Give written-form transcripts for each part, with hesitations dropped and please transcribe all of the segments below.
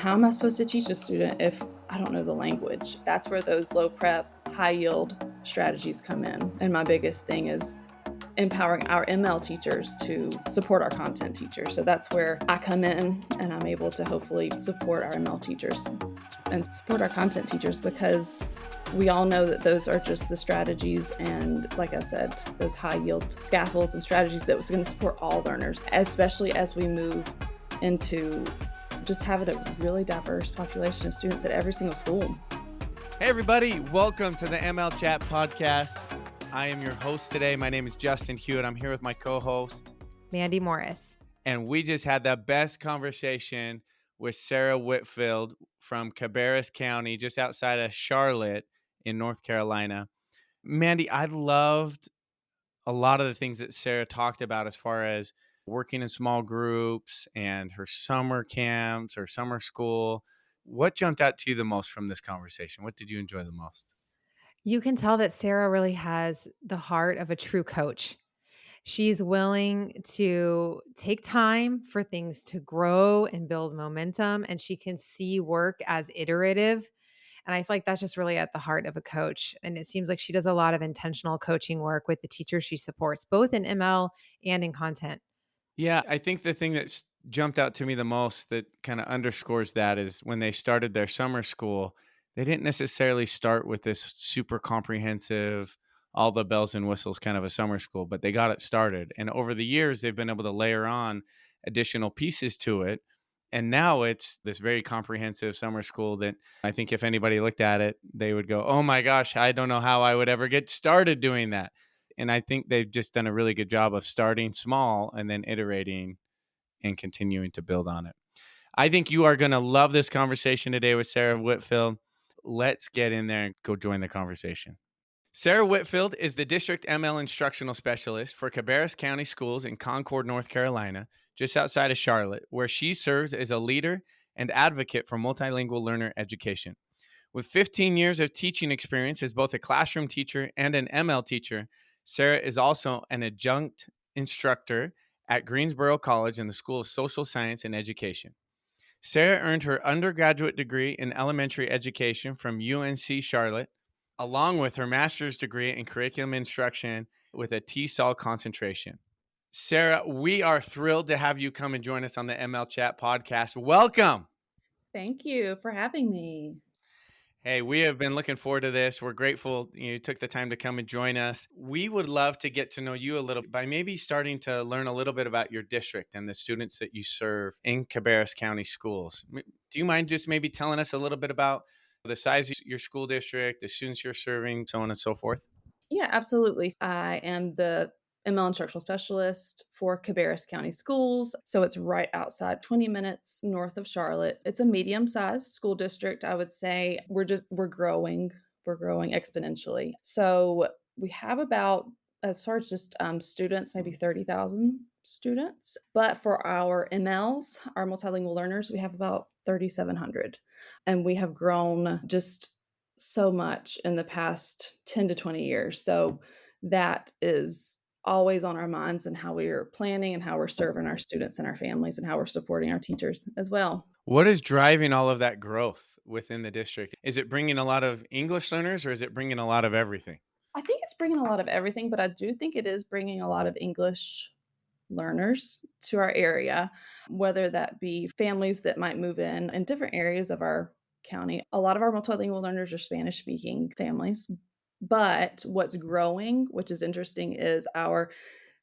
How am I supposed to teach a student if I don't know the language? That's where those low prep, high yield strategies come in. And my biggest thing is empowering our ML teachers to support our content teachers. So that's where I come in and I'm able to hopefully support our ML teachers and support our content teachers, because we all know that those are just the strategies and, like I said, those high yield scaffolds and strategies that was going to support all learners, especially as we move into just having a really diverse population of students at every single school. Hey everybody, welcome to the ML Chat podcast. I am your host today. My name is Justin Hewitt. I'm here with my co-host, Mandy Morris. And we just had the best conversation with Sarah Whitfield from Cabarrus County, just outside of Charlotte in North Carolina. Mandy, I loved a lot of the things that Sarah talked about as far as working in small groups and her summer camps or summer school. What jumped out to you the most from this conversation? What did you enjoy the most? You can tell that Sarah really has the heart of a true coach. She's willing to take time for things to grow and build momentum, and she can see work as iterative. And I feel like that's just really at the heart of a coach. And it seems like she does a lot of intentional coaching work with the teachers she supports, both in ML and in content. Yeah, I think the thing that's jumped out to me the most that kind of underscores that is when they started their summer school, they didn't necessarily start with this super comprehensive, all the bells and whistles kind of a summer school, but they got it started. And over the years, they've been able to layer on additional pieces to it. And now it's this very comprehensive summer school that I think if anybody looked at it, they would go, oh my gosh, I don't know how I would ever get started doing that. And I think they've just done a really good job of starting small and then iterating and continuing to build on it. I think you are going to love this conversation today with Sarah Whitfield. Let's get in there and go join the conversation. Sarah Whitfield is the District ML Instructional Specialist for Cabarrus County Schools in Concord, North Carolina, just outside of Charlotte, where she serves as a leader and advocate for multilingual learner education. With 15 years of teaching experience as both a classroom teacher and an ML teacher, Sarah is also an adjunct instructor at Greensboro College in the School of Social Science and Education. Sarah earned her undergraduate degree in elementary education from UNC Charlotte, along with her master's degree in curriculum instruction with a TESOL concentration. Sarah, we are thrilled to have you come and join us on the ML Chat podcast. Welcome. Thank you for having me. Hey, we have been looking forward to this. We're grateful you took the time to come and join us. We would love to get to know you a little by maybe starting to learn a little bit about your district and the students that you serve in Cabarrus County Schools. Do you mind just maybe telling us a little bit about the size of your school district, the students you're serving, so on and so forth? Yeah, absolutely. I am the ML Instructional Specialist for Cabarrus County Schools. So it's right outside, 20 minutes north of Charlotte. It's a medium-sized school district, I would say. We're growing. We're growing exponentially. So we have about, as far as just students, maybe 30,000 students. But for our MLs, our multilingual learners, we have about 3,700. And we have grown just so much in the past 10 to 20 years. So that is always on our minds, and how we are planning and how we're serving our students and our families and how we're supporting our teachers as well. What is driving all of that growth within the district? Is it bringing a lot of English learners or is it bringing a lot of everything? I think it's bringing a lot of everything, but I do think it is bringing a lot of English learners to our area, whether that be families that might move in different areas of our county. A lot of our multilingual learners are Spanish speaking families, but what's growing, which is interesting, is our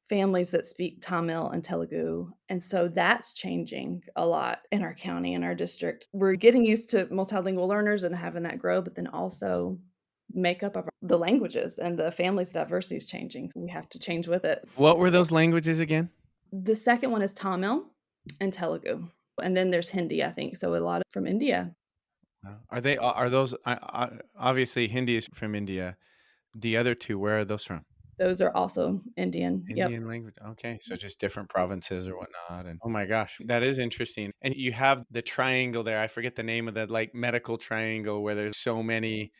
families that speak Tamil and Telugu. And so that's changing a lot in our county and our district. We're getting used to multilingual learners and having that grow, but then also makeup of the languages and the family's diversity is changing. We have to change with it. What were those languages again? The second one is Tamil and Telugu. And then there's Hindi, I think. So a lot from India. Are those obviously Hindi is from India. The other two, where are those from? Those are also Indian. Yep. Indian language. Okay. So just different provinces or whatnot. And oh my gosh, that is interesting. And you have the triangle there. I forget the name of the medical triangle where there's so many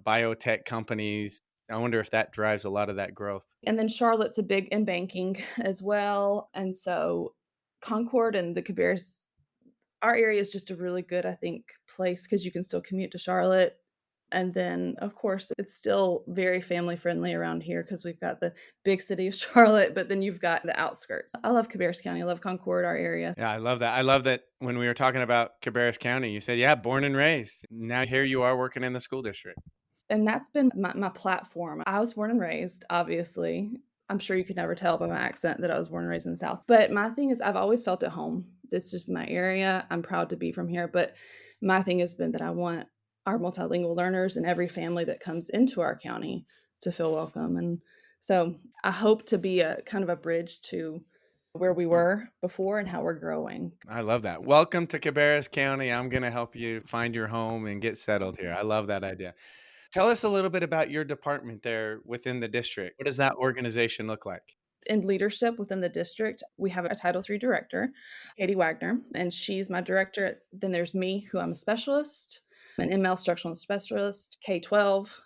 biotech companies. I wonder if that drives a lot of that growth. And then Charlotte's a big in banking as well. And so Concord and the Cabarrus, our area is just a really good, I think, place because you can still commute to Charlotte. And then, of course, it's still very family friendly around here because we've got the big city of Charlotte, but then you've got the outskirts. I love Cabarrus County. I love Concord, our area. Yeah, I love that. I love that when we were talking about Cabarrus County, you said, yeah, born and raised. Now here you are working in the school district. And that's been my platform. I was born and raised, obviously. I'm sure you could never tell by my accent that I was born and raised in the South. But my thing is, I've always felt at home. This is just my area. I'm proud to be from here. But my thing has been that I want our multilingual learners and every family that comes into our county to feel welcome. And so I hope to be a kind of a bridge to where we were before and how we're growing. I love that. Welcome to Cabarrus County. I'm going to help you find your home and get settled here. I love that idea. Tell us a little bit about your department there within the district. What does that organization look like? In leadership within the district, we have a Title III director, Katie Wagner, and she's my director. Then there's me, who I'm a specialist, an ML Instructional Specialist, K-12,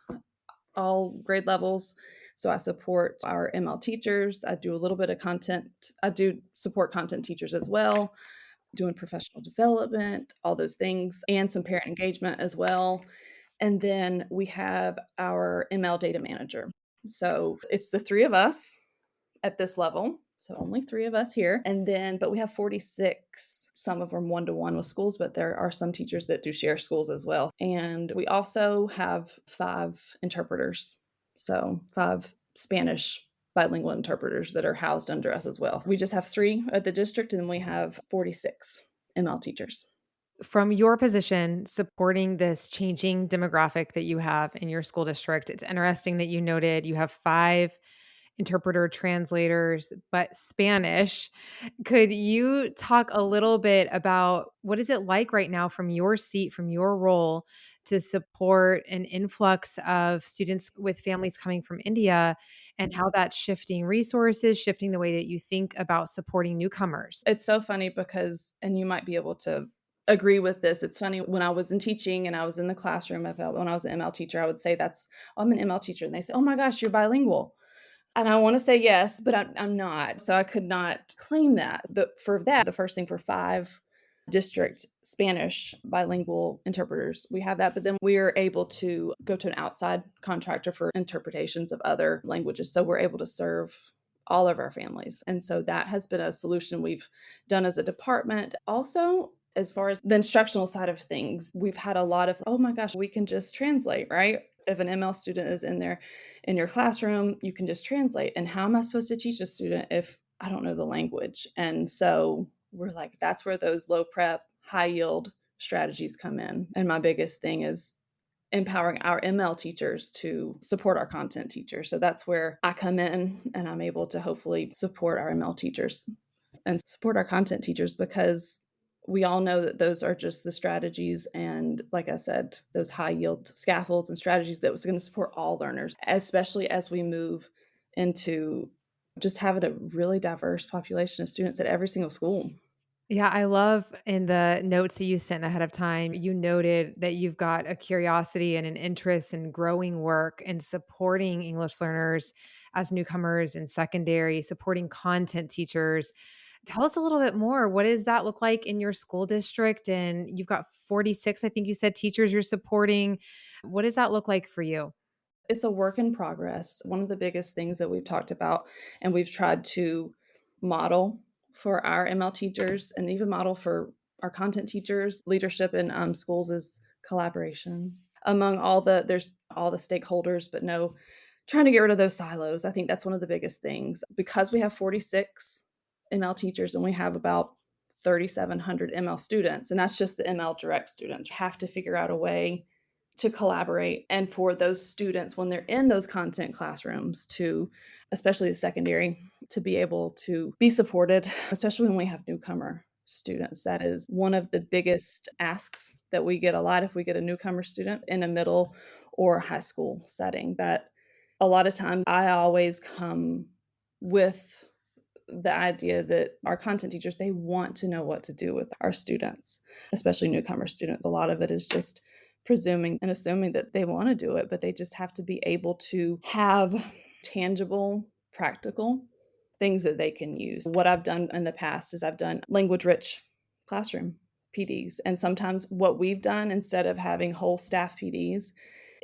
all grade levels. So I support our ML teachers. I do a little bit of content. I do support content teachers as well, doing professional development, all those things, and some parent engagement as well. And then we have our ML data manager. So it's the three of us at this level. So only three of us here. And then, but we have 46, some of them one-to-one with schools, but there are some teachers that do share schools as well. And we also have 5 interpreters. So 5 Spanish bilingual interpreters that are housed under us as well. We just have 3 at the district, and then we have 46 ML teachers. From your position supporting this changing demographic that you have in your school district, it's interesting that you noted you have 5 interpreter translators, but Spanish. Could you talk a little bit about what is it like right now from your seat, from your role to support an influx of students with families coming from India and how that's shifting resources, shifting the way that you think about supporting newcomers? It's so funny because, and you might be able to agree with this. It's funny when I was in teaching and I was in the classroom, when I was an ML teacher, I would say "Oh, I'm an ML teacher." And they say, "Oh my gosh, you're bilingual." And I want to say yes, but I'm not. So I could not claim that. But for that, the first thing for 5 district Spanish bilingual interpreters, we have that. But then we are able to go to an outside contractor for interpretations of other languages. So we're able to serve all of our families. And so that has been a solution we've done as a department. Also, as far as the instructional side of things, we've had a lot of, oh my gosh, we can just translate, right? If an ML student is in there in your classroom, you can just translate. And how am I supposed to teach a student if I don't know the language? And so we're like, that's where those low prep, high yield strategies come in. And my biggest thing is empowering our ML teachers to support our content teachers. So that's where I come in and I'm able to hopefully support our ML teachers and support our content teachers, because we all know that those are just the strategies. And like I said, those high yield scaffolds and strategies that was going to support all learners, especially as we move into just having a really diverse population of students at every single school. Yeah, I love in the notes that you sent ahead of time, you noted that you've got a curiosity and an interest in growing work and supporting English learners as newcomers in secondary, supporting content teachers. Tell us a little bit more. What does that look like in your school district? And you've got 46, I think you said, teachers you're supporting. What does that look like for you? It's a work in progress. One of the biggest things that we've talked about and we've tried to model for our ML teachers and even model for our content teachers, leadership in schools, is collaboration among there's all the stakeholders, but no, trying to get rid of those silos. I think that's one of the biggest things because we have 46 ML teachers and we have about 3,700 ML students, and that's just the ML direct students. Have to figure out a way to collaborate and for those students when they're in those content classrooms to, especially the secondary, to be able to be supported, especially when we have newcomer students. That is one of the biggest asks that we get a lot if we get a newcomer student in a middle or high school setting. That a lot of times I always come with the idea that our content teachers, they want to know what to do with our students, especially newcomer students. A lot of it is just presuming and assuming that they want to do it, but they just have to be able to have tangible, practical things that they can use. What I've done in the past is I've done language rich classroom PDs. And sometimes what we've done instead of having whole staff PDs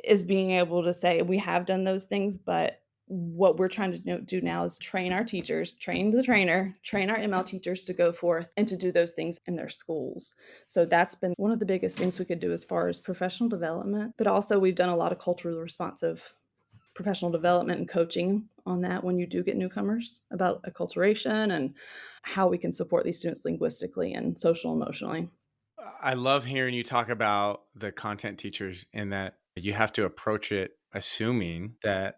is being able to say, we have done those things, but what we're trying to do now is train our teachers, train the trainer, train our ML teachers to go forth and to do those things in their schools. So that's been one of the biggest things we could do as far as professional development. But also, we've done a lot of culturally responsive professional development and coaching on that when you do get newcomers about acculturation and how we can support these students linguistically and social emotionally. I love hearing you talk about the content teachers and that you have to approach it assuming that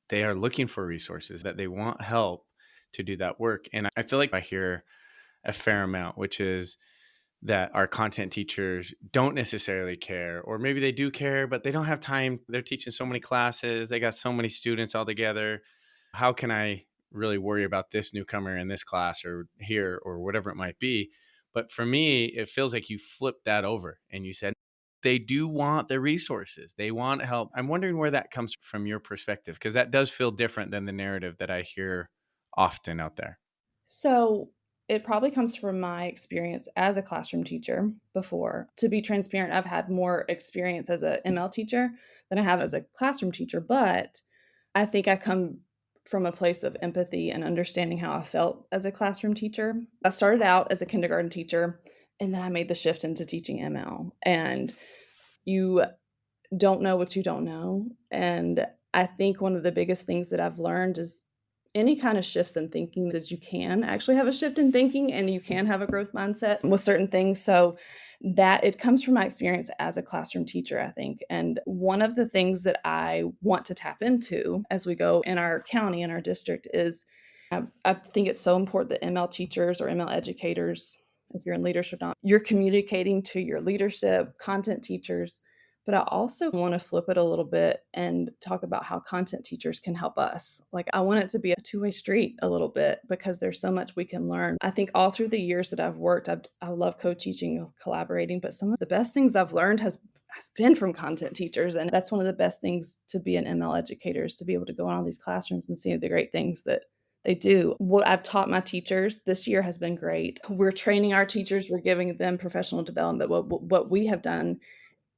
they are looking for resources, that they want help to do that work. And I feel like I hear a fair amount, which is that our content teachers don't necessarily care, or maybe they do care, but they don't have time. They're teaching so many classes, they got so many students all together. How can I really worry about this newcomer in this class or here or whatever it might be? But for me, it feels like you flipped that over and you said, they do want the resources. They want help. I'm wondering where that comes from your perspective, because that does feel different than the narrative that I hear often out there. So it probably comes from my experience as a classroom teacher before. To be transparent, I've had more experience as a ML teacher than I have as a classroom teacher, but I think I come from a place of empathy and understanding how I felt as a classroom teacher. I started out as a kindergarten teacher and then I made the shift into teaching ML. And you don't know what you don't know. And I think one of the biggest things that I've learned is any kind of shifts in thinking is you can actually have a shift in thinking and you can have a growth mindset with certain things. So that it comes from my experience as a classroom teacher, I think. And one of the things that I want to tap into as we go in our county and our district is I think it's so important that ML teachers or ML educators, if you're in leadership or not, you're communicating to your leadership, content teachers. But I also want to flip it a little bit and talk about how content teachers can help us. Like, I want it to be a two-way street a little bit because there's so much we can learn. I think all through the years that I've worked, I love co-teaching, collaborating, but some of the best things I've learned has been from content teachers. And that's one of the best things to be an ML educator is to be able to go in all these classrooms and see the great things that they do. What I've taught my teachers this year has been great. We're training our teachers, we're giving them professional development. What we have done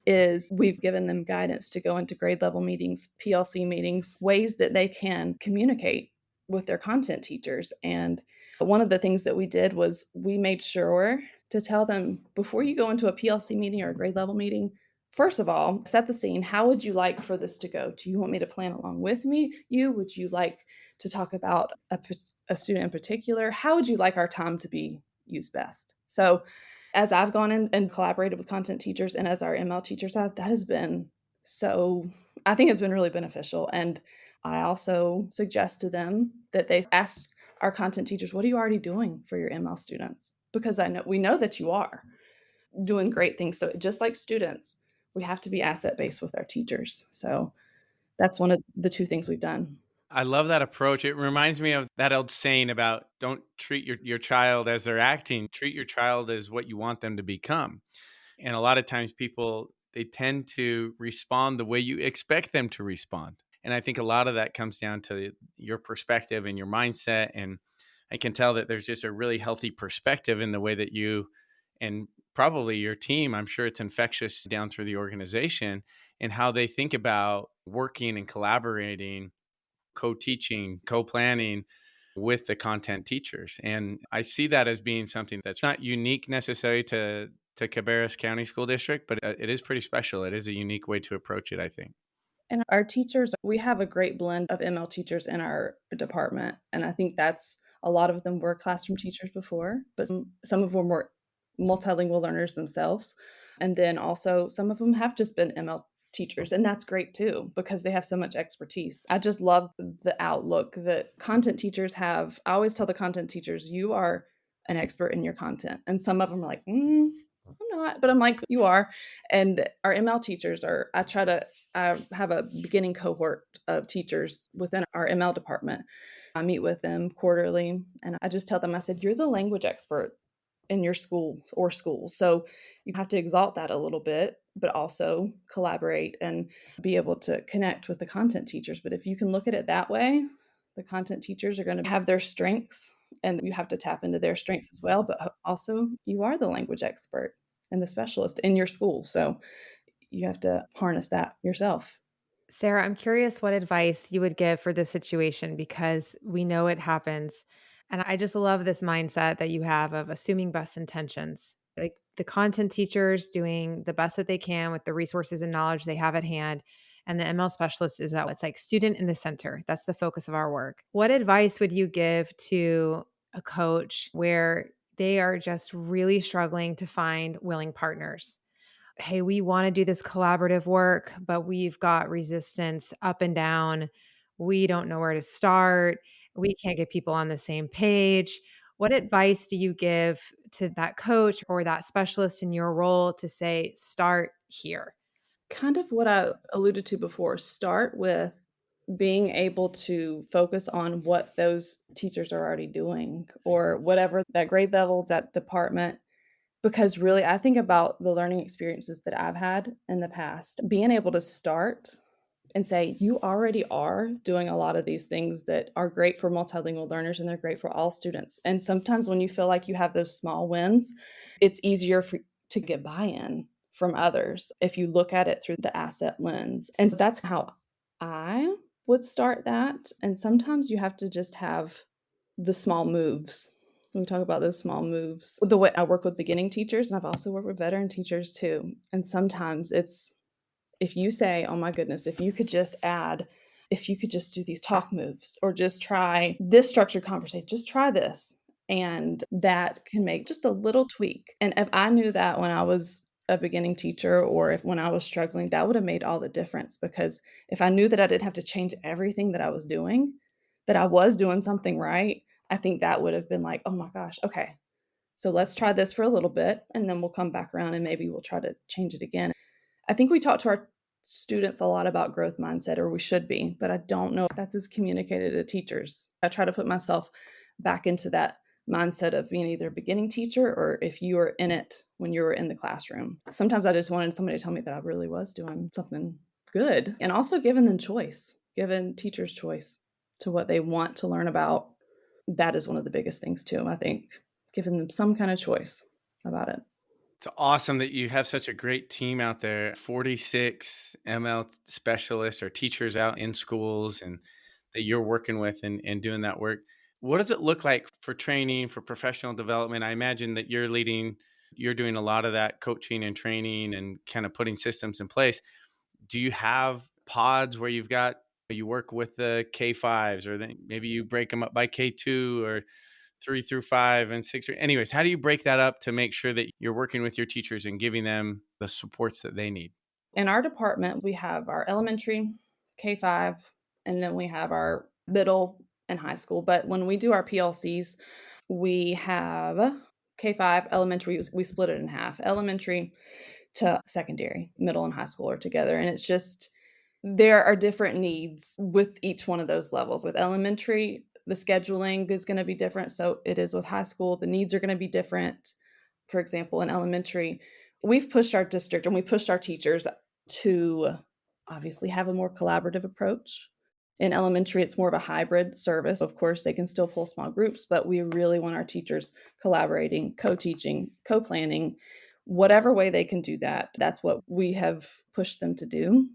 is we've given them guidance to go into grade level meetings, PLC meetings, ways that they can communicate with their content teachers. And one of the things that we did was we made sure to tell them before you go into a PLC meeting or a grade level meeting, first of all, set the scene. How would you like for this to go? Do you want me to plan along with me? Would you like to talk about a student in particular? How would you like our time to be used best? So as I've gone in and collaborated with content teachers and as our ML teachers have, that has been so, I think it's been really beneficial. And I also suggest to them that they ask our content teachers, what are you already doing for your ML students? Because we know that you are doing great things. So just like students, we have to be asset based with our teachers. So that's one of the two things we've done. I love that approach. It reminds me of that old saying about don't treat your child as they're acting, treat your child as what you want them to become. And a lot of times people, they tend to respond the way you expect them to respond. And I think a lot of that comes down to your perspective and your mindset. And I can tell that there's just a really healthy perspective in the way that you and probably your team, I'm sure it's infectious down through the organization and how they think about working and collaborating, co-teaching, co-planning with the content teachers. And I see that as being something that's not unique necessarily to Cabarrus County School District, but it is pretty special. It is a unique way to approach it, I think. And our teachers, we have a great blend of ML teachers in our department. And I think that's a lot of them were classroom teachers before, but some of them were multilingual learners themselves. And then also some of them have just been ML teachers. And that's great too, because they have so much expertise. I just love the outlook that content teachers have. I always tell the content teachers, you are an expert in your content. And some of them are like, I'm not, but I'm like, you are. And our ML teachers are, I have a beginning cohort of teachers within our ML department. I meet with them quarterly and I just tell them, I said, you're the language expert in your school or schools. So you have to exalt that a little bit, but also collaborate and be able to connect with the content teachers. But if you can look at it that way, the content teachers are going to have their strengths and you have to tap into their strengths as well. But also, you are the language expert. and the specialist in your school. So you have to harness that yourself. Sarah, I'm curious what advice you would give for this situation because we know it happens. And I just love this mindset that you have of assuming best intentions. Like the content teachers doing the best that they can with the resources and knowledge they have at hand. And the ML specialist is that it's like student in the center. That's the focus of our work. What advice would you give to a coach where they are just really struggling to find willing partners? Hey, we want to do this collaborative work, but we've got resistance up and down. We don't know where to start. We can't get people on the same page. What advice do you give to that coach or that specialist in your role to say, start here? Kind of what I alluded to before, start with being able to focus on what those teachers are already doing or whatever that grade level, that department. Because really, I think about the learning experiences that I've had in the past, being able to start and say, you already are doing a lot of these things that are great for multilingual learners and they're great for all students. And sometimes when you feel like you have those small wins, it's easier to get buy in from others if you look at it through the asset lens. And so that's how I would start that. And sometimes you have to just have the small moves. We talk about those small moves. The way I work with beginning teachers, and I've also worked with veteran teachers too. And sometimes it's if you say, oh my goodness, if you could just do these talk moves or just try this structured conversation, just try this. And that can make just a little tweak. And if I knew that when I was a beginning teacher or if when I was struggling, that would have made all the difference because if I knew that I didn't have to change everything that I was doing, that I was doing something right, I think that would have been like, oh my gosh, okay, so let's try this for a little bit and then we'll come back around and maybe we'll try to change it again. I think we talk to our students a lot about growth mindset, or we should be, but I don't know if that's as communicated to teachers. I try to put myself back into that mindset of being either a beginning teacher or if you were in it when you were in the classroom. Sometimes I just wanted somebody to tell me that I really was doing something good and also giving them choice, giving teachers choice to what they want to learn about. That is one of the biggest things too, I think, giving them some kind of choice about it. It's awesome that you have such a great team out there, 46 ML specialists or teachers out in schools and that you're working with and doing that work. What does it look like for training, for professional development? I imagine that you're doing a lot of that coaching and training and kind of putting systems in place. Do you have pods where you work with the K5s or maybe you break them up by K2 or 3 through 5 and 6? Anyways, how do you break that up to make sure that you're working with your teachers and giving them the supports that they need? In our department, we have our elementary, K5, and then we have our middle and high school. But when we do our PLCs, we have K5, elementary, we split it in half. Elementary to secondary, middle and high school are together. And it's just, there are different needs with each one of those levels. With elementary, the scheduling is going to be different. So it is with high school, the needs are going to be different. For example, in elementary, we've pushed our district and we pushed our teachers to obviously have a more collaborative approach. In elementary, it's more of a hybrid service. Of course, they can still pull small groups, but we really want our teachers collaborating, co-teaching, co-planning, whatever way they can do that. That's what we have pushed them to do.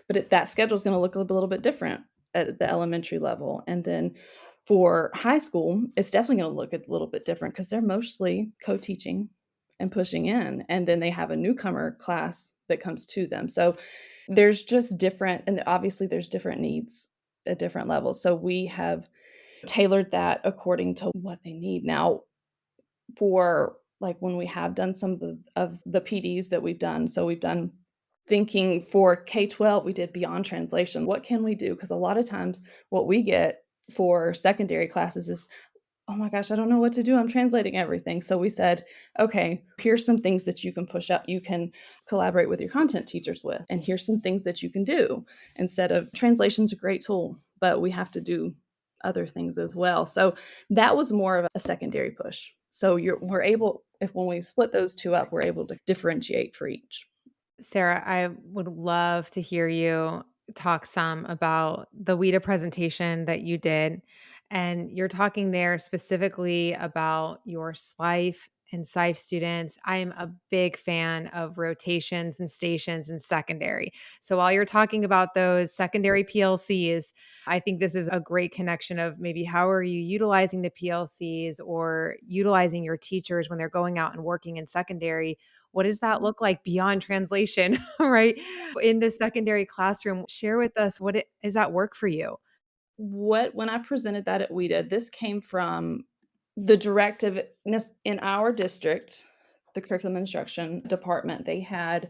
But that schedule is going to look a little bit different at the elementary level. And then for high school, it's definitely going to look a little bit different because they're mostly co-teaching and pushing in. And then they have a newcomer class that comes to them. So there's just different, and obviously there's different needs at different levels. So we have tailored that according to what they need. Now, for like when we have done some of the PDs that we've done, so we've done thinking for K-12, we did beyond translation. What can we do? Because a lot of times what we get for secondary classes is, oh my gosh, I don't know what to do. I'm translating everything. So we said, okay, here's some things that you can push up. You can collaborate with your content teachers with, and here's some things that you can do instead of translation's a great tool, but we have to do other things as well. So that was more of a secondary push. So we're able, if when we split those two up, we're able to differentiate for each. Sarah, I would love to hear you talk some about the WIDA presentation that you did. And you're talking there specifically about your life and SIFE students, I am a big fan of rotations and stations in secondary. So while you're talking about those secondary PLCs, I think this is a great connection of maybe how are you utilizing the PLCs or utilizing your teachers when they're going out and working in secondary. What does that look like beyond translation, right? In the secondary classroom, share with us is that work for you? When I presented that at WEDA, this came from the directive in our district, the curriculum instruction department. They had,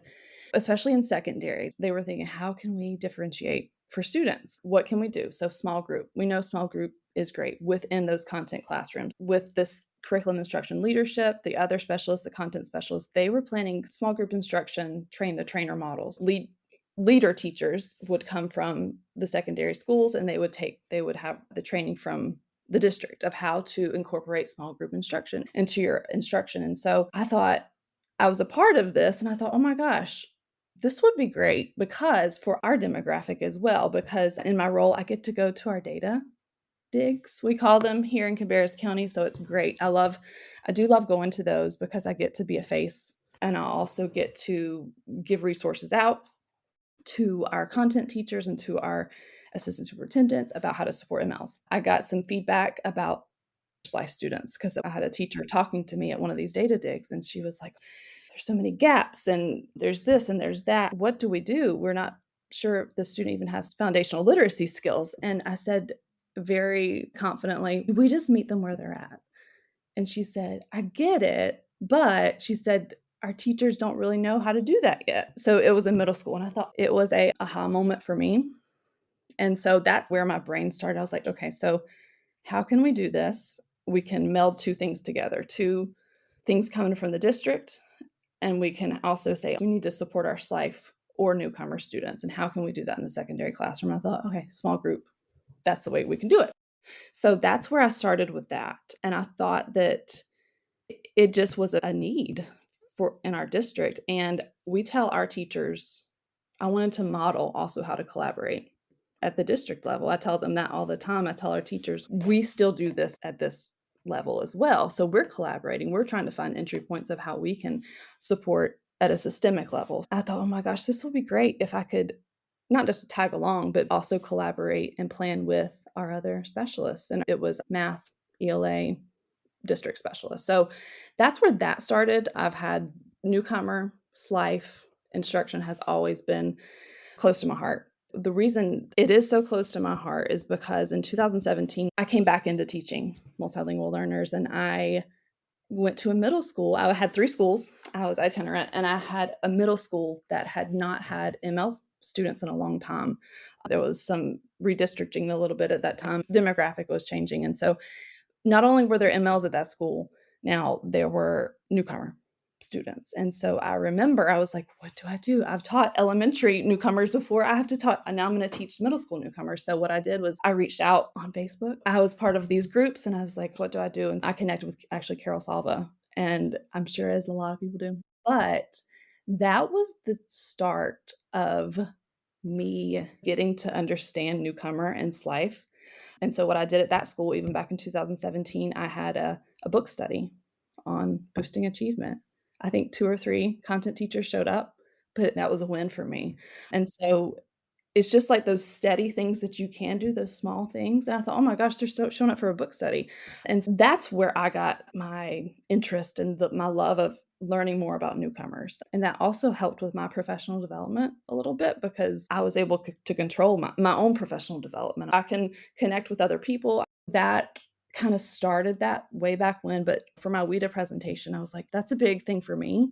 especially in secondary, they were thinking, how can we differentiate for students? What can we do? So small group. We know small group is great within those content classrooms. With this curriculum instruction leadership, the other specialists, the content specialists, they were planning small group instruction, train the trainer models, leader teachers would come from the secondary schools, and they would have the training from the district of how to incorporate small group instruction into your instruction. And so I thought, I was a part of this, and I thought, oh my gosh, this would be great because for our demographic as well, because in my role, I get to go to our data digs, we call them here in Cabarrus County. So it's great. I do love going to those because I get to be a face, and I also get to give resources out to our content teachers and to our assistant superintendents about how to support MLs. I got some feedback about life students because I had a teacher talking to me at one of these data digs, and she was like, there's so many gaps, and there's this and there's that. What do we do? We're not sure if the student even has foundational literacy skills. And I said very confidently, we just meet them where they're at. And she said, I get it. But she said, our teachers don't really know how to do that yet. So it was in middle school. And I thought it was a aha moment for me. And so that's where my brain started. I was like, okay, so how can we do this? We can meld two things together, two things coming from the district. And we can also say, we need to support our SLIFE or newcomer students. And how can we do that in the secondary classroom? I thought, okay, small group, that's the way we can do it. So that's where I started with that. And I thought that it just was a need for in our district. And we tell our teachers, I wanted to model also how to collaborate at the district level. I tell them that all the time. I tell our teachers, we still do this at this level as well. So we're collaborating. We're trying to find entry points of how we can support at a systemic level. I thought, oh my gosh, this would be great if I could not just tag along, but also collaborate and plan with our other specialists. And it was math, ELA, district specialist. So that's where that started. I've had newcomer, SLIFE, instruction has always been close to my heart. The reason it is so close to my heart is because in 2017, I came back into teaching multilingual learners, and I went to a middle school. I had 3 schools. I was itinerant, and I had a middle school that had not had ML students in a long time. There was some redistricting a little bit at that time. Demographic was changing. And so not only were there MLs at that school, now there were newcomer students. And so I remember I was like, what do I do? I've taught elementary newcomers before. I have to talk, and now I'm going to teach middle school newcomers. So what I did was I reached out on Facebook. I was part of these groups, and I was like, what do I do? And I connected with actually Carol Salva, and I'm sure as a lot of people do. But that was the start of me getting to understand newcomer and SLIFE. And so what I did at that school, even back in 2017, I had a book study on boosting achievement. I think 2 or 3 content teachers showed up, but that was a win for me. And so it's just like those steady things that you can do, those small things. And I thought, oh my gosh, they're so showing up for a book study. And so that's where I got my interest and my love of learning more about newcomers. And that also helped with my professional development a little bit because I was able to control my own professional development. I can connect with other people. That kind of started that way back when. But for my WEDA presentation, I was like, that's a big thing for me.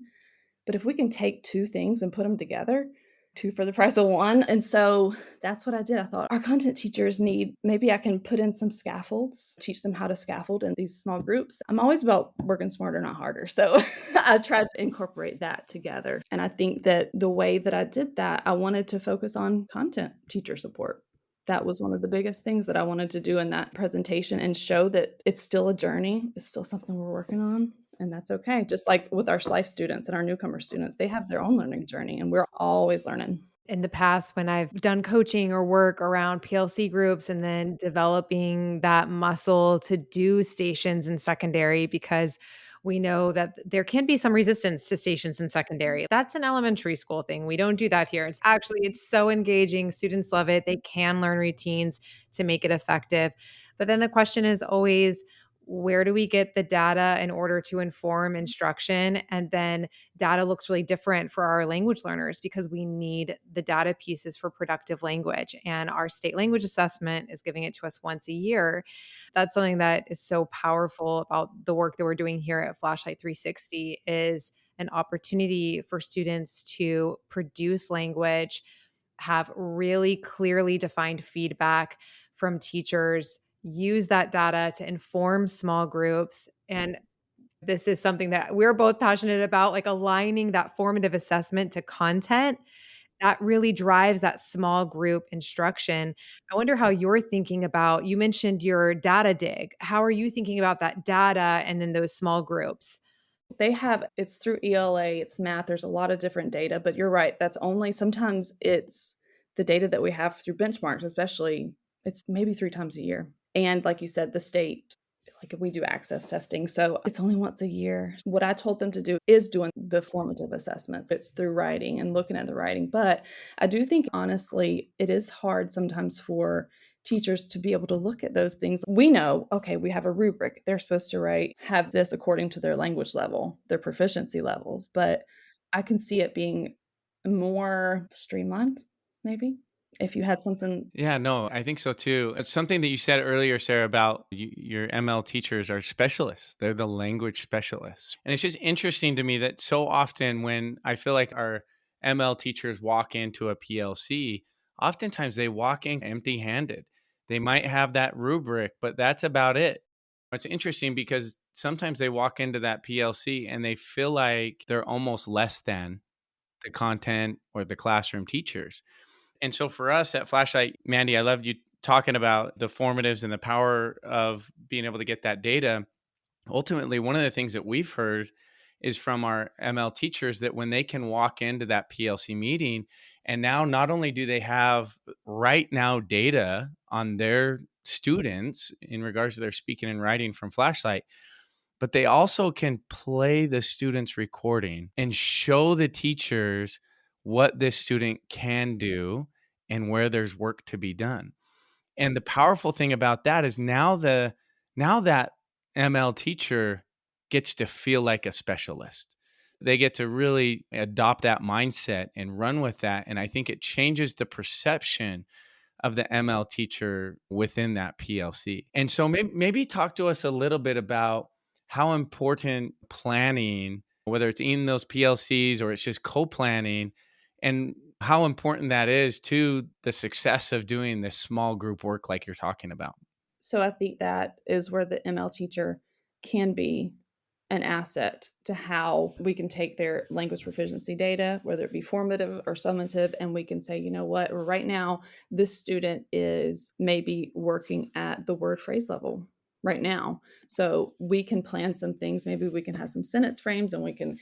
But if we can take 2 things and put them together, 2 for the price of 1. And so that's what I did. I thought our content teachers maybe I can put in some scaffolds, teach them how to scaffold in these small groups. I'm always about working smarter, not harder. So I tried to incorporate that together. And I think that the way that I did that, I wanted to focus on content teacher support. That was one of the biggest things that I wanted to do in that presentation and show that it's still a journey. It's still something we're working on. And that's okay. Just like with our SLIFE students and our newcomer students, they have their own learning journey, and we're always learning. In the past, when I've done coaching or work around PLC groups and then developing that muscle to do stations in secondary, because We know that there can be some resistance to stations in secondary. That's an elementary school thing. We don't do that here. It's so engaging. Students love it. They can learn routines to make it effective. But then the question is always, where do we get the data in order to inform instruction? And then data looks really different for our language learners because we need the data pieces for productive language. And our state language assessment is giving it to us once a year. That's something that is so powerful about the work that we're doing here at Flashlight 360 is an opportunity for students to produce language, have really clearly defined feedback from teachers, use that data to inform small groups. And this is something that we're both passionate about, like aligning that formative assessment to content that really drives that small group instruction. I wonder how you're thinking about, you mentioned your data dig. How are you thinking about that data and then those small groups? They have it's through ELA, it's math, there's a lot of different data, but you're right, that's only sometimes it's the data that we have through benchmarks, especially, it's maybe 3 times a year. And like you said, the state, like we do access testing, so it's only once a year. What I told them to do is doing the formative assessments. It's through writing and looking at the writing, but I do think honestly, it is hard sometimes for teachers to be able to look at those things. We know, okay, we have a rubric. They're supposed to have this according to their language level, their proficiency levels, but I can see it being more streamlined, maybe, if you had something. Yeah, no, I think so too. It's something that you said earlier, Sarah, about your ML teachers are specialists. They're the language specialists. And it's just interesting to me that so often when I feel like our ML teachers walk into a PLC, oftentimes they walk in empty handed. They might have that rubric, but that's about it. It's interesting because sometimes they walk into that PLC and they feel like they're almost less than the content or the classroom teachers. And so for us at Flashlight, Mandy, I loved you talking about the formatives and the power of being able to get that data. Ultimately, one of the things that we've heard is from our ML teachers that when they can walk into that PLC meeting, and now not only do they have right now data on their students in regards to their speaking and writing from Flashlight, but they also can play the student's recording and show the teachers what this student can do and where there's work to be done. And the powerful thing about that is now that ML teacher gets to feel like a specialist. They get to really adopt that mindset and run with that. And I think it changes the perception of the ML teacher within that PLC. And so maybe talk to us a little bit about how important planning, whether it's in those PLCs or it's just co-planning, and how important that is to the success of doing this small group work like you're talking about. So I think that is where the ML teacher can be an asset to how we can take their language proficiency data, whether it be formative or summative, and we can say, you know what, right now, this student is maybe working at the word phrase level right now. So we can plan some things. Maybe we can have some sentence frames and we can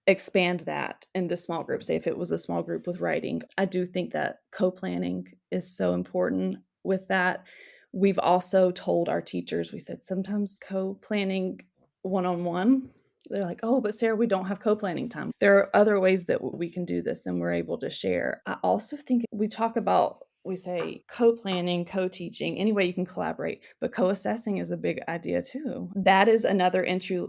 expand that in the small group. Say if it was a small group with writing, I do think that co-planning is so important with that. We've also told our teachers, we said sometimes co-planning one-on-one, they're like, oh, but Sarah, we don't have co-planning time. There are other ways that we can do this and we're able to share. I also think we talk about, we say co-planning, co-teaching, any way you can collaborate, but co-assessing is a big idea too. That is another entry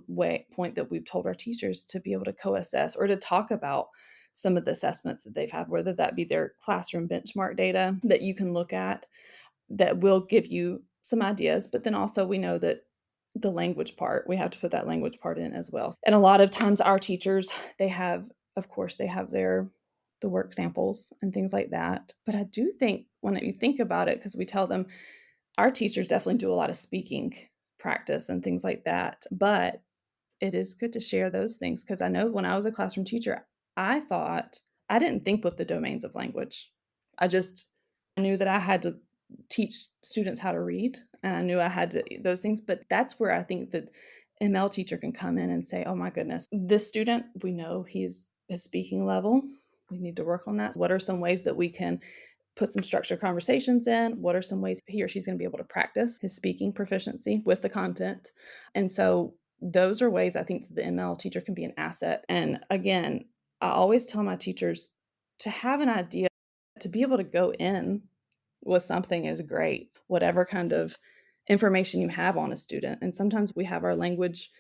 point that we've told our teachers to be able to co-assess or to talk about some of the assessments that they've had, whether that be their classroom benchmark data that you can look at that will give you some ideas, but then also we know that the language part, we have to put that language part in as well. And a lot of times our teachers, they have, of course, they have the work samples and things like that. But I do think when you think about it, because we tell them our teachers definitely do a lot of speaking practice and things like that. But it is good to share those things because I know when I was a classroom teacher, I didn't think with the domains of language. I knew that I had to teach students how to read and I knew I had to those things, but that's where I think that ML teacher can come in and say, oh my goodness, this student, we know his speaking level. We need to work on that. What are some ways that we can put some structured conversations in? What are some ways he or she's going to be able to practice his speaking proficiency with the content? And so those are ways I think that the ML teacher can be an asset. And again, I always tell my teachers to have an idea, to be able to go in with something is great, whatever kind of information you have on a student. And sometimes we have our language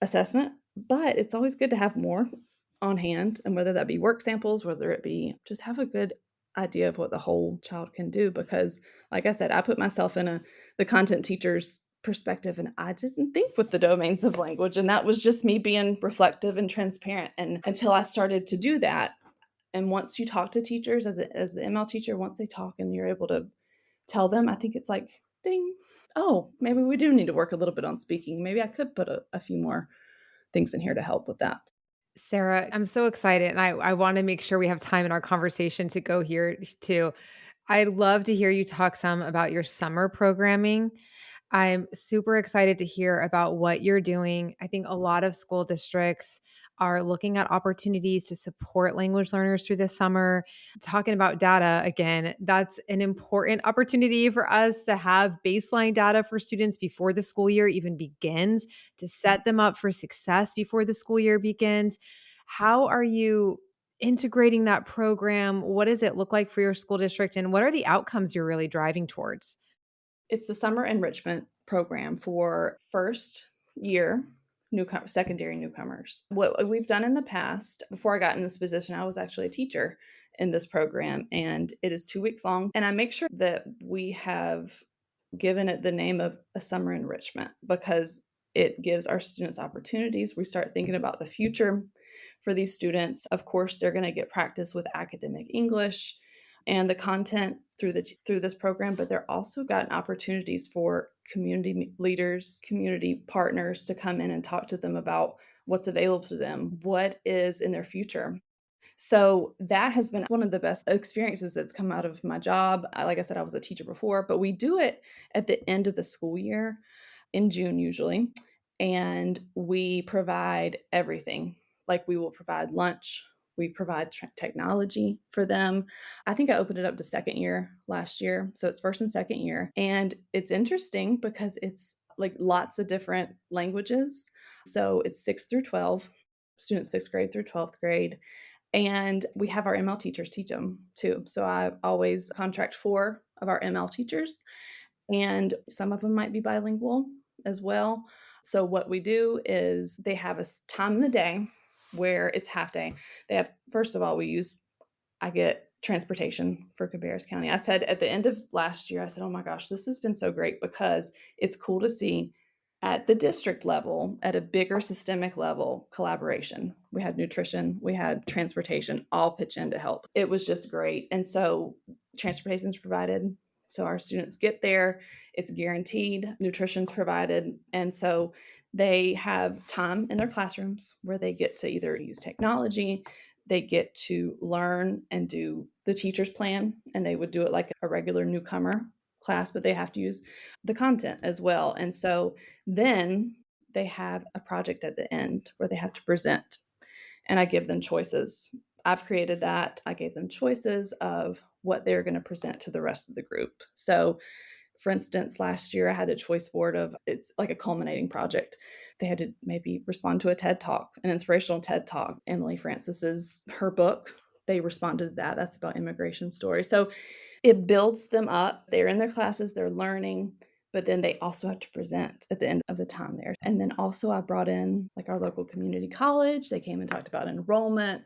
assessment, but it's always good to have more on hand. And whether that be work samples, whether it be just have a good idea of what the whole child can do. Because, like I said, I put myself in the content teacher's perspective, and I didn't think with the domains of language. And that was just me being reflective and transparent. And until I started to do that, and once you talk to teachers as the ML teacher, once they talk and you're able to tell them, I think it's like, ding, oh, maybe we do need to work a little bit on speaking. Maybe I could put a few more things in here to help with that. Sarah, I'm so excited, and I want to make sure we have time in our conversation to go here too. I'd love to hear you talk some about your summer programming. I'm super excited to hear about what you're doing. I think a lot of school districts are looking at opportunities to support language learners through the summer. Talking about data again, that's an important opportunity for us to have baseline data for students before the school year even begins, to set them up for success before the school year begins. How are you integrating that program? What does it look like for your school district? And what are the outcomes you're really driving towards? It's the summer enrichment program for first year secondary newcomers. What we've done in the past, before I got in this position, I was actually a teacher in this program, and it is 2 weeks long. And I make sure that we have given it the name of a summer enrichment because it gives our students opportunities. We start thinking about the future for these students. Of course, they're going to get practice with academic English and the content through this program, but they're also gotten opportunities for community leaders, community partners to come in and talk to them about what's available to them, what is in their future. So that has been one of the best experiences that's come out of my job. Like I said, I was a teacher before, but we do it at the end of the school year in June usually, and we provide everything. Like we will provide lunch, we provide technology for them. I think I opened it up to second year last year, so it's first and second year, and it's interesting because it's like lots of different languages. So it's 6 through 12, students 6th grade through 12th grade. And we have our ML teachers teach them too. So I always contract 4 of our ML teachers, and some of them might be bilingual as well. So what we do is they have a time in the day where it's half day. They have, first of all, I get transportation for Cabarrus County. I said at the end of last year, I said, oh my gosh, this has been so great because it's cool to see at the district level, at a bigger systemic level, collaboration. We had nutrition, we had transportation, all pitch in to help. It was just great. And so transportation is provided. So our students get there, it's guaranteed, nutrition's provided. And so they have time in their classrooms where they get to either use technology, they get to learn and do the teacher's plan, and they would do it like a regular newcomer class, but they have to use the content as well. And so then they have a project at the end where they have to present, and I give them choices. I've created that. I gave them choices of what they're going to present to the rest of the group. So, for instance, last year I had a choice board of, it's like a culminating project. They had to maybe respond to a TED Talk, an inspirational TED Talk. Emily Francis's, her book, they responded to that. That's about immigration stories. So it builds them up. They're in their classes, they're learning, but then they also have to present at the end of the time there. And then also I brought in like our local community college. They came and talked about enrollment,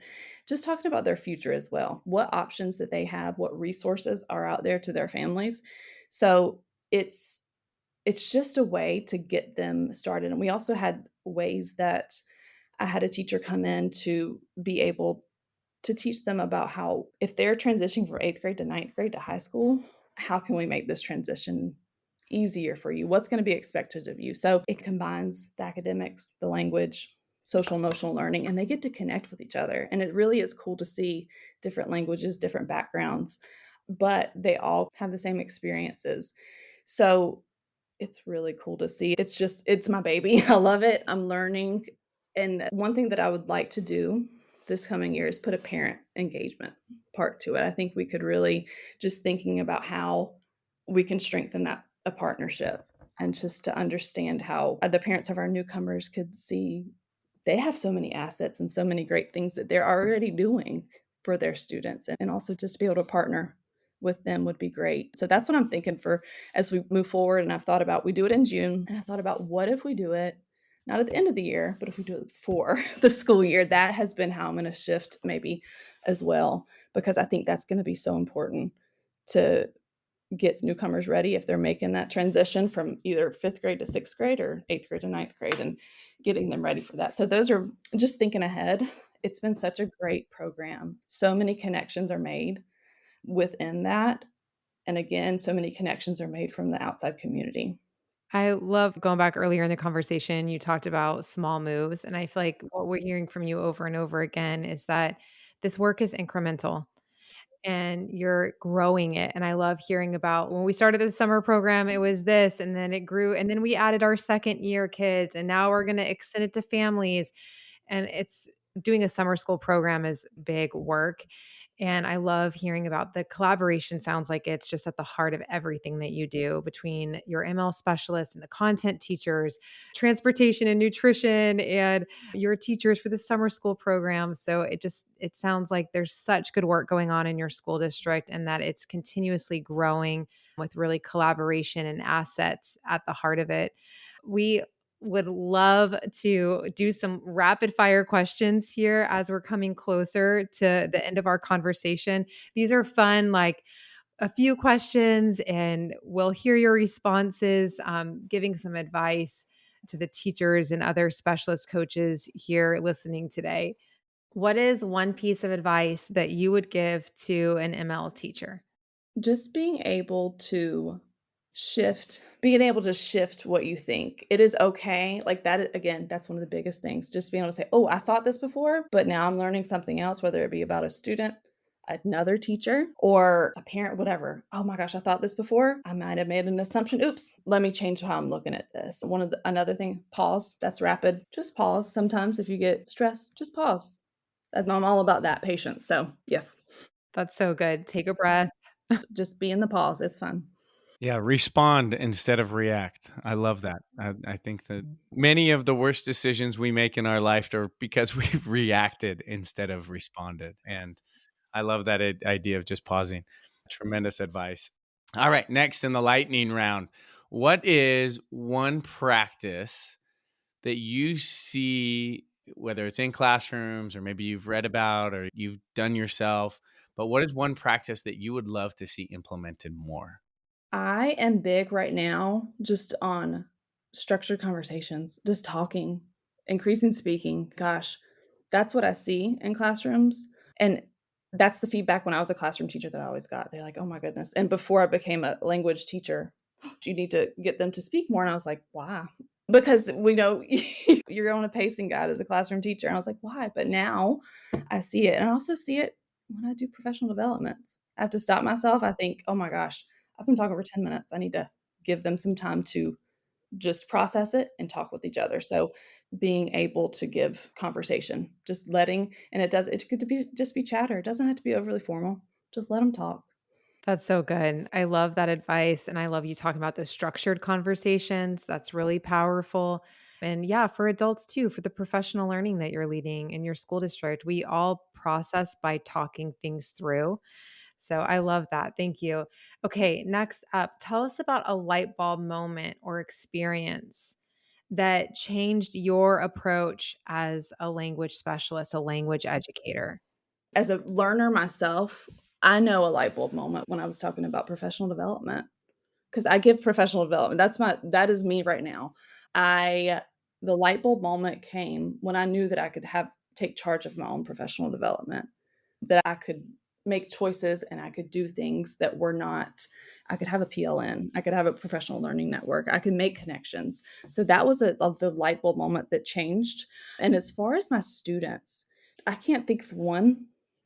just talking about their future as well, what options that they have, what resources are out there to their families. So it's just a way to get them started. And we also had ways that I had a teacher come in to be able to teach them about how, if they're transitioning from 8th grade to 9th grade to high school, how can we make this transition easier for you? What's going to be expected of you? So it combines the academics, the language, social emotional learning, and they get to connect with each other. And it really is cool to see different languages, different backgrounds, but they all have the same experiences. So it's really cool to see. It's my baby. I love it. I'm learning. And one thing that I would like to do this coming year is put a parent engagement part to it. I think we could really just thinking about how we can strengthen a partnership and just to understand how the parents of our newcomers could see they have so many assets and so many great things that they're already doing for their students, and also just be able to partner with them would be great. So that's what I'm thinking for as we move forward, and I've thought about we do it in June, and I thought about what if we do it not at the end of the year, but if we do it for the school year. That has been how I'm gonna shift maybe as well, because I think that's gonna be so important to get newcomers ready if they're making that transition from either 5th grade to 6th grade or 8th grade to 9th grade, and getting them ready for that. So those are just thinking ahead. It's been such a great program. So many connections are made within that. And again, so many connections are made from the outside community. I love going back earlier in the conversation, you talked about small moves, and I feel like what we're hearing from you over and over again is that this work is incremental and you're growing it. And I love hearing about when we started the summer program, it was this, and then it grew, and then we added our second year kids, and now we're going to extend it to families. And it's doing a summer school program is big work. And I love hearing about the collaboration. Sounds like it's just at the heart of everything that you do between your ML specialists and the content teachers, transportation and nutrition, and your teachers for the summer school program. So it sounds like there's such good work going on in your school district and that it's continuously growing with really collaboration and assets at the heart of it. We would love to do some rapid fire questions here as we're coming closer to the end of our conversation. These are fun, like a few questions, and we'll hear your responses, giving some advice to the teachers and other specialist coaches here listening today. What is one piece of advice that you would give to an ML teacher? Just being able to shift what you think. It is okay. Like that, again, that's one of the biggest things. Just being able to say, oh, I thought this before, but now I'm learning something else, whether it be about a student, another teacher, or a parent, whatever. Oh my gosh, I thought this before. I might have made an assumption. Oops, let me change how I'm looking at this. Another thing, pause. That's rapid. Just pause. Sometimes if you get stressed, just pause. I'm all about that patience. So yes, That's so good. Take a breath. just be in the pause. It's fun. Yeah, respond instead of react. I love that. I think that many of the worst decisions we make in our life are because we reacted instead of responded. And I love that idea of just pausing. Tremendous advice. All right, next in the lightning round, what is one practice that you see, whether it's in classrooms or maybe you've read about or you've done yourself, but what is one practice that you would love to see implemented more? I am big right now just on structured conversations, just talking, increasing speaking. Gosh, that's what I see in classrooms. And that's the feedback when I was a classroom teacher that I always got. They're like, oh my goodness. And before I became a language teacher, you need to get them to speak more. And I was like, why? Because we know you're on a pacing guide as a classroom teacher. And I was like, why? But now I see it. And I also see it when I do professional developments. I have to stop myself. I think, oh my gosh, I've been talking for 10 minutes. I need to give them some time to just process it and talk with each other. So being able to give conversation, just letting, and it could be just be chatter. It doesn't have to be overly formal. Just let them talk. That's so good. I love that advice. And I love you talking about the structured conversations. That's really powerful. And yeah, for adults too, for the professional learning that you're leading in your school district, we all process by talking things through. So I love that. Thank you. Okay, next up, tell us about a light bulb moment or experience that changed your approach as a language specialist, a language educator. As a learner myself, I know a light bulb moment when I was talking about professional development. 'Cause I give professional development. That is me right now. I The light bulb moment came when I knew that I could take charge of my own professional development, that I could make choices and I could do things that were not I could have a PLN, I could have a professional learning network, I could make connections. So that was the light bulb moment that changed. And as far as my students, I can't think of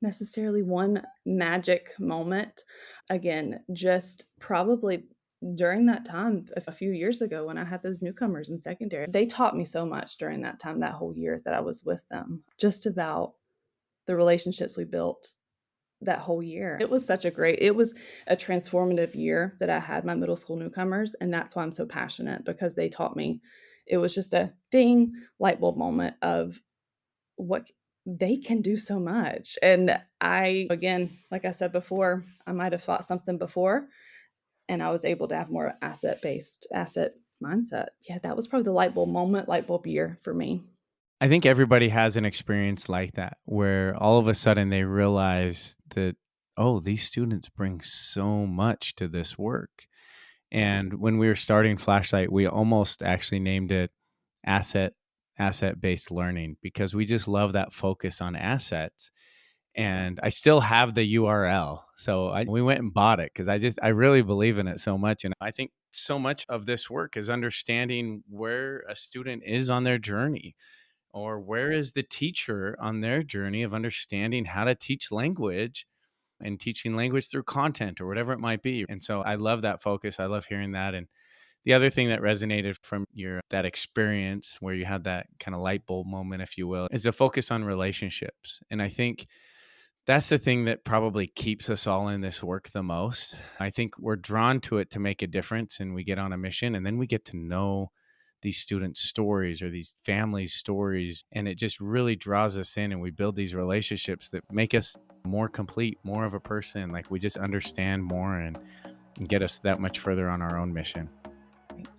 necessarily one magic moment. Again, just probably during that time, a few years ago when I had those newcomers in secondary, they taught me so much during that time, that whole year that I was with them, just about the relationships we built that whole year. It was it was a transformative year that I had my middle school newcomers, and that's why I'm so passionate because they taught me. It was just a ding light bulb moment of what they can do so much. And I, again, like I said before, I might have thought something before and I was able to have more asset mindset. Yeah, that was probably the light bulb moment, light bulb year for me. I think everybody has an experience like that where all of a sudden they realize that, oh, these students bring so much to this work. And when we were starting Flashlight, we almost actually named it asset asset based learning because we just love that focus on assets. And I still have the URL. So we went and bought it because I really believe in it so much. And I think so much of this work is understanding where a student is on their journey, or where is the teacher on their journey of understanding how to teach language and teaching language through content or whatever it might be. And so I love that focus. I love hearing that. And the other thing that resonated from your that experience where you had that kind of light bulb moment, if you will, is the focus on relationships. And I think that's the thing that probably keeps us all in this work the most. I think we're drawn to it to make a difference, and we get on a mission, and then we get to know these students' stories or these families' stories. And it just really draws us in, and we build these relationships that make us more complete, more of a person. Like we just understand more and get us that much further on our own mission.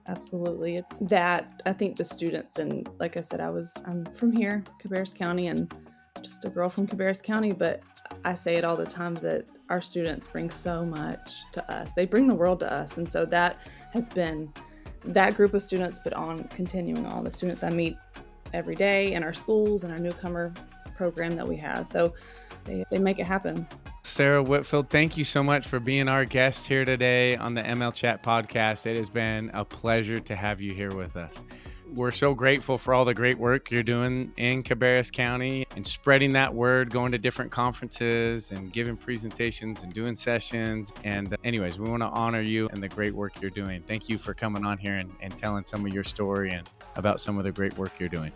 Absolutely. It's that I think the students, and like I said, I'm from here, Cabarrus County, and just a girl from Cabarrus County, but I say it all the time that our students bring so much to us. They bring the world to us. And so that has been that group of students, but on continuing on the students I meet every day in our schools and our newcomer program that we have. So they make it happen. Sarah Whitfield, thank you so much for being our guest here today on the ML Chat podcast. It has been a pleasure to have you here with us. We're so grateful for all the great work you're doing in Cabarrus County and spreading that word, going to different conferences and giving presentations and doing sessions. And anyways, we want to honor you and the great work you're doing. Thank you for coming on here and telling some of your story and about some of the great work you're doing.